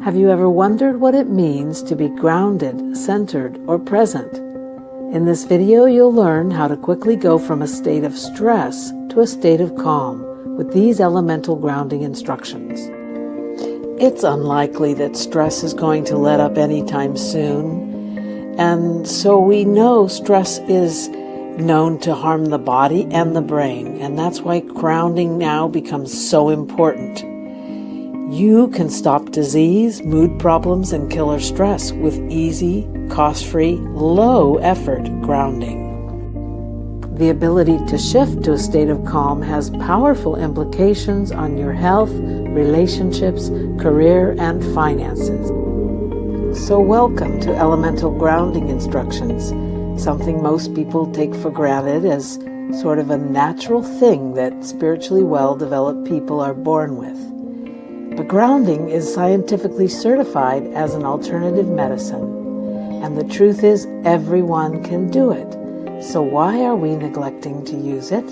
Have you ever wondered what it means to be grounded, centered, or present? In this video, you'll learn how to quickly go from a state of stress to a state of calm with these elemental grounding instructions. It's unlikely that stress is going to let up anytime soon, and so we know stress is known to harm the body and the brain, and that's why grounding now becomes so important. You can stop disease, mood problems, and killer stress with easy, cost-free, low-effort grounding. The ability to shift to a state of calm has powerful implications on your health, relationships, career, and finances. So welcome to Elemental Grounding Instructions, something most people take for granted as sort of a natural thing that spiritually well-developed people are born with. But grounding is scientifically certified as an alternative medicine, and the truth is everyone can do it. So why are we neglecting to use it?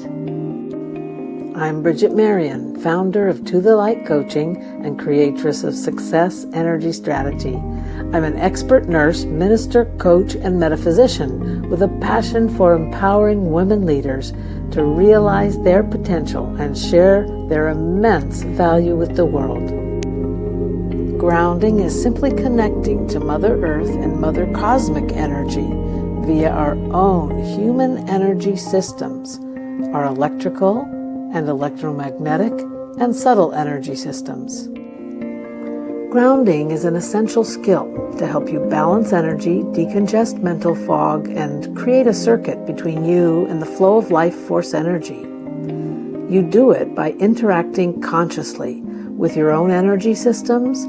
I'm Bridget Marion, founder of To The Light Coaching and creatress of Success Energy Strategy. I'm an expert nurse, minister, coach, and metaphysician with a passion for empowering women leaders to realize their potential and share their immense value with the world. Grounding is simply connecting to Mother Earth and Mother Cosmic Energy via our own human energy systems, our electrical and electromagnetic and subtle energy systems. Grounding is an essential skill to help you balance energy, decongest mental fog, and create a circuit between you and the flow of life force energy. You do it by interacting consciously with your own energy systems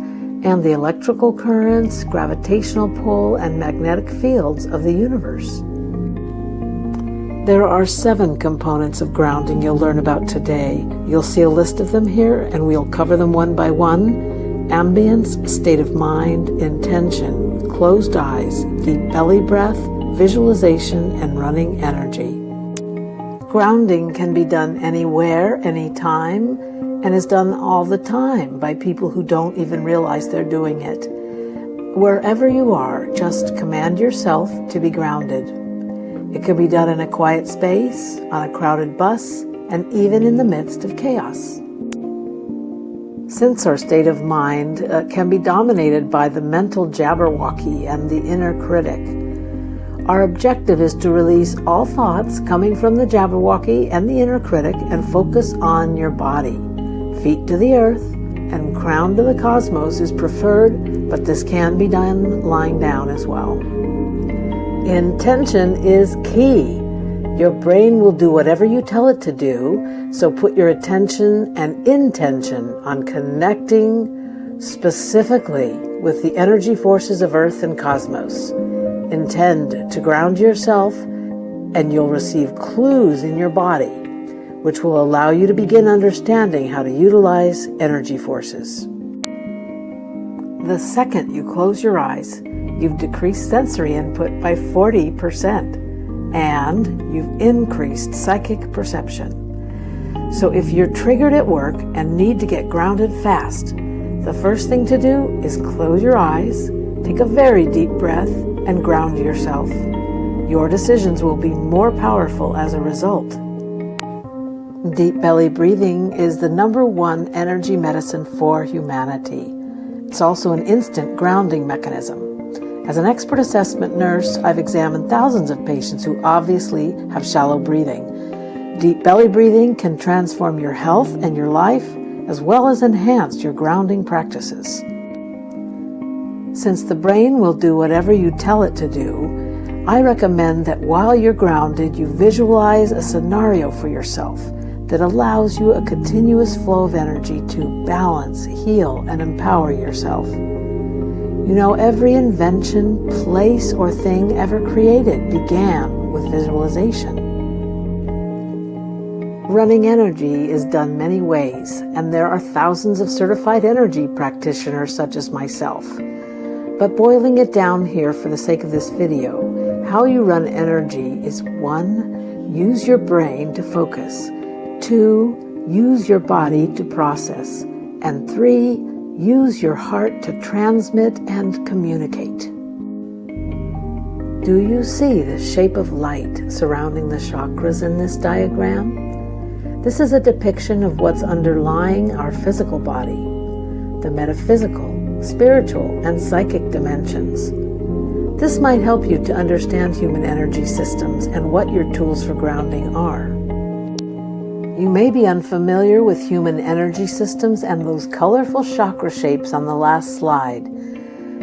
and the electrical currents, gravitational pull, and magnetic fields of the universe. There are 7 components of grounding you'll learn about today. You'll see a list of them here, and we'll cover them one by one. Ambience, state of mind, intention, closed eyes, deep belly breath, visualization, and running energy. Grounding can be done anywhere, anytime, and is done all the time by people who don't even realize they're doing it. Wherever you are, just command yourself to be grounded. It can be done in a quiet space, on a crowded bus, and even in the midst of chaos. Since our state of mind can be dominated by the mental jabberwocky and the inner critic, our objective is to release all thoughts coming from the jabberwocky and the inner critic and focus on your body. Feet to the earth and crown to the cosmos is preferred, but this can be done lying down as well. Intention is key. Your brain will do whatever you tell it to do, so put your attention and intention on connecting specifically with the energy forces of Earth and cosmos. Intend to ground yourself, and you'll receive clues in your body, which will allow you to begin understanding how to utilize energy forces. The second you close your eyes, you've decreased sensory input by 40%, and you've increased psychic perception. So if you're triggered at work and need to get grounded fast, the first thing to do is close your eyes, take a very deep breath, and ground yourself. Your decisions will be more powerful as a result. Deep belly breathing is the #1 energy medicine for humanity. It's also an instant grounding mechanism. As an expert assessment nurse, I've examined thousands of patients who obviously have shallow breathing. Deep belly breathing can transform your health and your life, as well as enhance your grounding practices. Since the brain will do whatever you tell it to do, I recommend that while you're grounded, you visualize a scenario for yourself that allows you a continuous flow of energy to balance, heal, and empower yourself. You know, every invention, place, or thing ever created began with visualization. Running energy is done many ways, and there are thousands of certified energy practitioners such as myself. But boiling it down here for the sake of this video, how you run energy is 1, use your brain to focus, 2, use your body to process, and 3, Use your heart to transmit and communicate. Do you see the shape of light surrounding the chakras in this diagram? This is a depiction of what's underlying our physical body, the metaphysical, spiritual, and psychic dimensions. This might help you to understand human energy systems and what your tools for grounding are. You may be unfamiliar with human energy systems and those colorful chakra shapes on the last slide,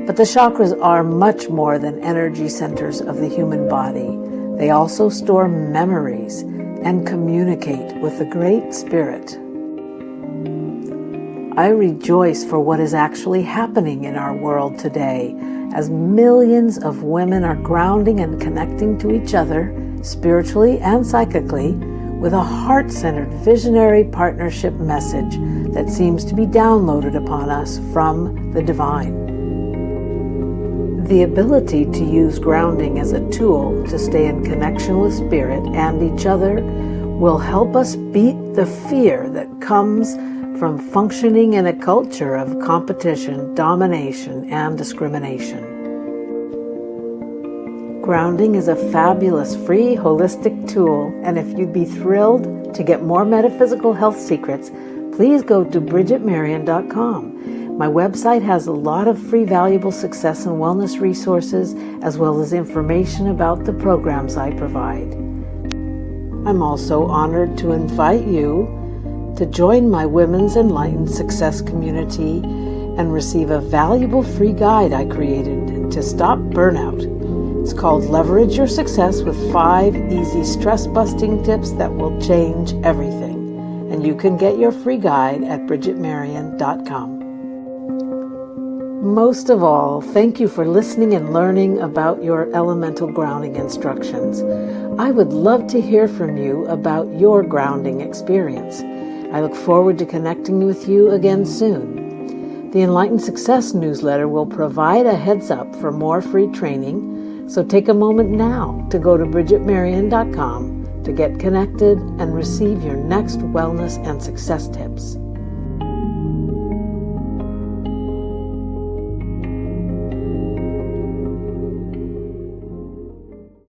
but the chakras are much more than energy centers of the human body. They also store memories and communicate with the Great Spirit. I rejoice for what is actually happening in our world today, as millions of women are grounding and connecting to each other, spiritually and psychically, with a heart-centered visionary partnership message that seems to be downloaded upon us from the divine. The ability to use grounding as a tool to stay in connection with spirit and each other will help us beat the fear that comes from functioning in a culture of competition, domination, and discrimination. Grounding is a fabulous, free, holistic tool, and if you'd be thrilled to get more metaphysical health secrets, please go to BridgetMarian.com. My website has a lot of free, valuable success and wellness resources, as well as information about the programs I provide. I'm also honored to invite you to join my Women's Enlightened Success community and receive a valuable free guide I created to stop burnout. It's called Leverage Your Success with 5 easy stress-busting tips that will change everything. And you can get your free guide at BridgetMarian.com. Most of all, thank you for listening and learning about your elemental grounding instructions. I would love to hear from you about your grounding experience. I look forward to connecting with you again soon. The Enlightened Success newsletter will provide a heads up for more free training, so take a moment now to go to BridgetMarian.com to get connected and receive your next wellness and success tips.